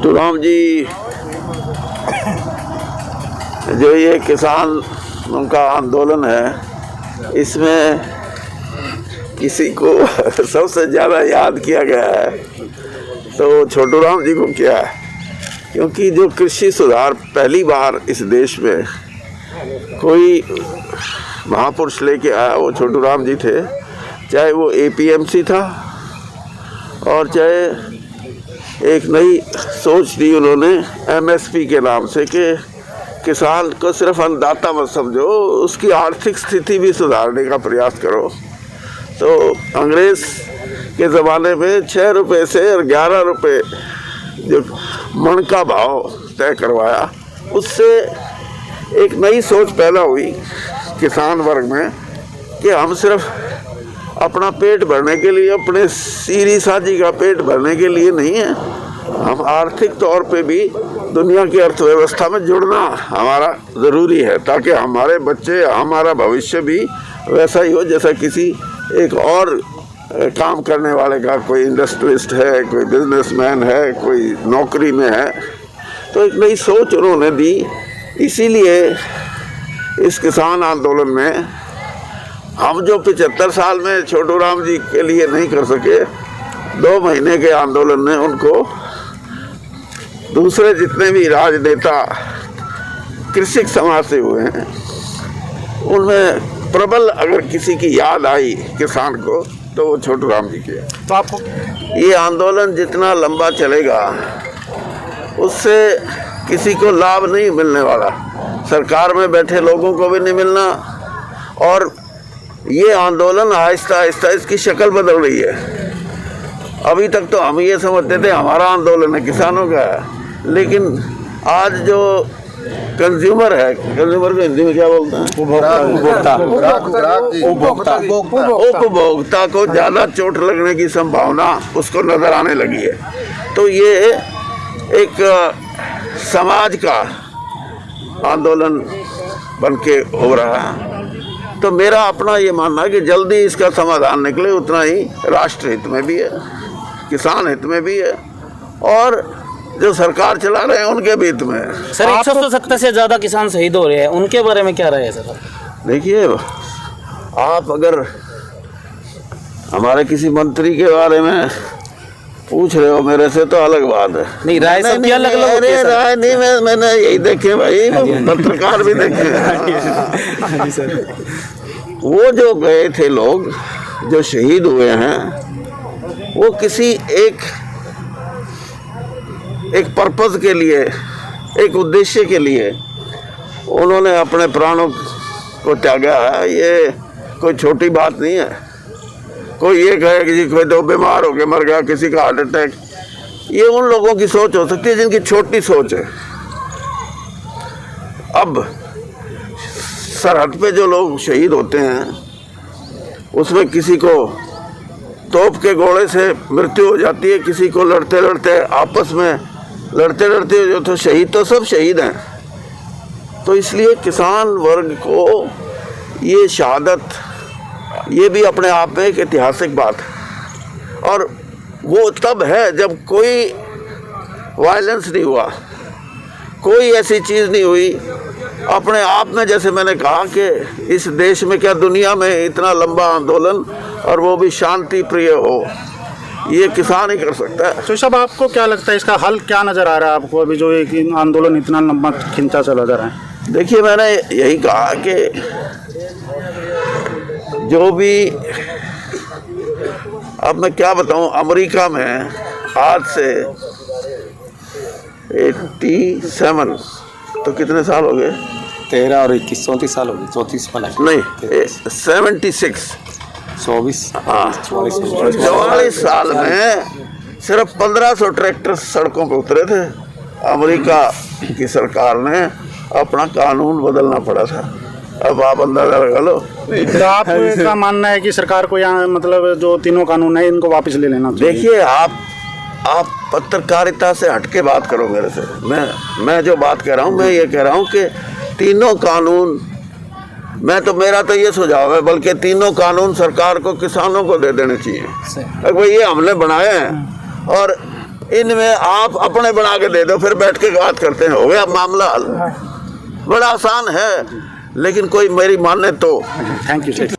छोटू राम जी जो ये किसान उनका आंदोलन है, इसमें किसी को सबसे ज़्यादा याद किया गया है तो छोटू राम जी को किया है, क्योंकि जो कृषि सुधार पहली बार इस देश में कोई महापुरुष लेके आया वो छोटू राम जी थे। चाहे वो एपीएमसी था और चाहे एक नई सोच दी उन्होंने एमएसपी के नाम से कि किसान को सिर्फ अन्नदाता मत समझो, उसकी आर्थिक स्थिति भी सुधारने का प्रयास करो। तो अंग्रेज़ के ज़माने में 6 रुपये से और 11 रुपये जो मन का भाव तय करवाया, उससे एक नई सोच पैदा हुई किसान वर्ग में कि हम सिर्फ अपना पेट भरने के लिए, अपने सीरी साझी का पेट भरने के लिए नहीं है, हम आर्थिक तौर पे भी दुनिया की अर्थव्यवस्था में जुड़ना हमारा ज़रूरी है, ताकि हमारे बच्चे, हमारा भविष्य भी वैसा ही हो जैसा किसी एक और काम करने वाले का। कोई इंडस्ट्रियलिस्ट है, कोई बिजनेसमैन है, कोई नौकरी में है। तो एक नई सोच उन्होंने दी। इसीलिए इस किसान आंदोलन में हम जो 75 साल में छोटू राम जी के लिए नहीं कर सके, 2 महीने के आंदोलन ने उनको दूसरे जितने भी राजनेता कृषक समाज से हुए हैं उनमें प्रबल अगर किसी की याद आई किसान को तो वो छोटू राम जी की है। तो आपको ये आंदोलन जितना लंबा चलेगा उससे किसी को लाभ नहीं मिलने वाला, सरकार में बैठे लोगों को भी नहीं मिलना, और ये आंदोलन आहिस्ता आहिस्ता इसकी शक्ल बदल रही है। अभी तक तो हम ये समझते थे हमारा आंदोलन है, किसानों का है, लेकिन आज जो कंज्यूमर है, कंज्यूमर को हिंदी में क्या बोलते हैं, उपभोक्ता को ज़्यादा चोट लगने की संभावना उसको नज़र आने लगी है। तो ये एक समाज का आंदोलन बन के हो रहा है। तो मेरा अपना ये मानना है कि जल्दी इसका समाधान निकले, उतना ही राष्ट्र हित में भी है, किसान हित में भी है, और जो सरकार चला रहे हैं उनके भी हित में है। सर 170 से ज़्यादा किसान शहीद हो रहे हैं, उनके बारे में क्या राय है सर? देखिए, आप अगर हमारे किसी मंत्री के बारे में पूछ रहे हो मेरे से तो अलग बात है। नहीं, राय सबकी अलग अलग होती है। राय नहीं, मैंने यही देखे भाई, पत्रकार भी देखे। वो जो गए थे लोग जो शहीद हुए हैं, वो किसी एक पर्पस के लिए, एक उद्देश्य के लिए उन्होंने अपने प्राणों को त्यागा है। ये कोई छोटी बात नहीं है। कोई ये कहे कि कोई तो बीमार होकर मर गया, किसी का हार्ट अटैक, ये उन लोगों की सोच हो सकती है जिनकी छोटी सोच है। अब सरहद पे जो लोग शहीद होते हैं उसमें किसी को तोप के गोले से मृत्यु हो जाती है, किसी को लड़ते लड़ते आपस में लड़ते जो तो शहीद, तो सब शहीद हैं। तो इसलिए किसान वर्ग को ये शहादत, ये भी अपने आप में एक ऐतिहासिक बात है, और वो तब है जब कोई वायलेंस नहीं हुआ, कोई ऐसी चीज़ नहीं हुई अपने आप में। जैसे मैंने कहा कि इस देश में, क्या दुनिया में इतना लंबा आंदोलन, और वो भी शांति प्रिय हो, ये किसान ही कर सकता है। तो साहब आपको क्या लगता है, इसका हल क्या नज़र आ रहा है आपको, अभी जो एक आंदोलन इतना लंबा खिंचता चला जा रहा है? देखिए, मैंने यही कहा कि जो भी, अब मैं क्या बताऊं, अमेरिका में आज से 87, तो कितने साल हो गए? 13 और 21 34 साल हो गए। 34 नहीं, 76 24 हाँ 44 साल में सिर्फ 1500 ट्रैक्टर सड़कों पर उतरे थे। अमेरिका की सरकार ने अपना कानून बदलना पड़ा था। अब आप अंदाजा लगा लो। तो आपका मानना है कि सरकार को यहाँ मतलब जो तीनों कानून है इनको वापस ले लेना चाहिए? देखिए, आप पत्रकारिता से हटके बात करो मेरे से। मैं जो बात कह रहा हूँ, मैं ये कह रहा हूँ कि तीनों कानून, मेरा तो ये सुझाव है, बल्कि तीनों कानून सरकार को किसानों को दे देने चाहिए। भाई ये हमने बनाए हैं, और इनमें आप अपने बना के दे दो, फिर बैठ के बात करते हैं, हो गया मामला हल। बड़ा आसान है, लेकिन कोई मेरी माने तो। Thank you sir.